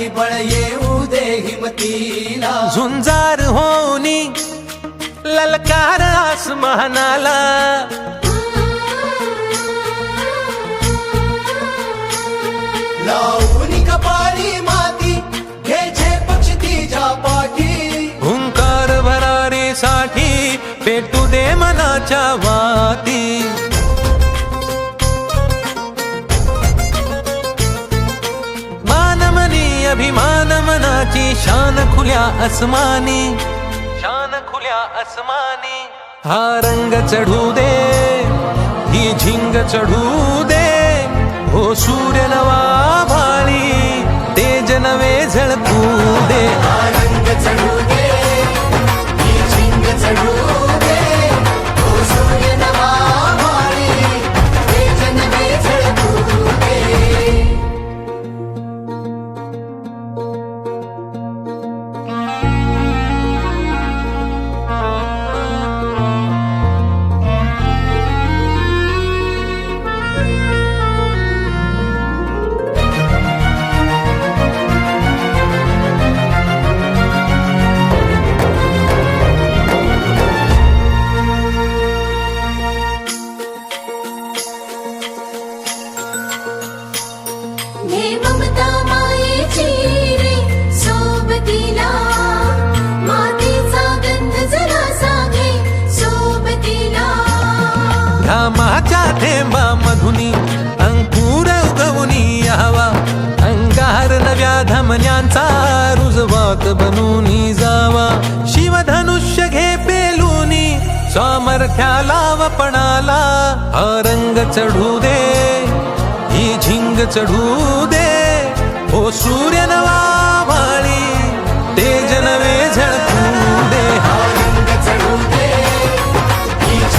काही बळ येऊ दे हिमतीला, झुंजार होनी ललकार आसमानाला, लावून कपाळी माती घे झेप क्षितिजा पाठी, हुंकार भरारीसाठी पेटू दे मनाच्या वाती. मानमनी अभिमान मनाची शान खुल्या अस्मानी, शान खुल्या अस्मानी. हा रंग चढू दे, ही झिंग चढू दे, हो सूर्य नवा भाळी, तेज नवे झळकू दे. हा रंग चढू दे, ही झिंग चढू दे, हो सूर्य नवा भाळी, तेज नवे झळकू दे. हे ममता मायेची रे सोबतीला, मातीचा गंध जरासा घे सोबतीला. घामाच्या थेंबा मधुनी अंकुर उगवूनी यावा, अंगार नव्या धमन्यांचा रुजवात बनूनी जावा. शिवधनुष्य घे पेलूनी सामर्थ्याला वपणाला, हा रंग चढू दे, ही झिंग चढू दे,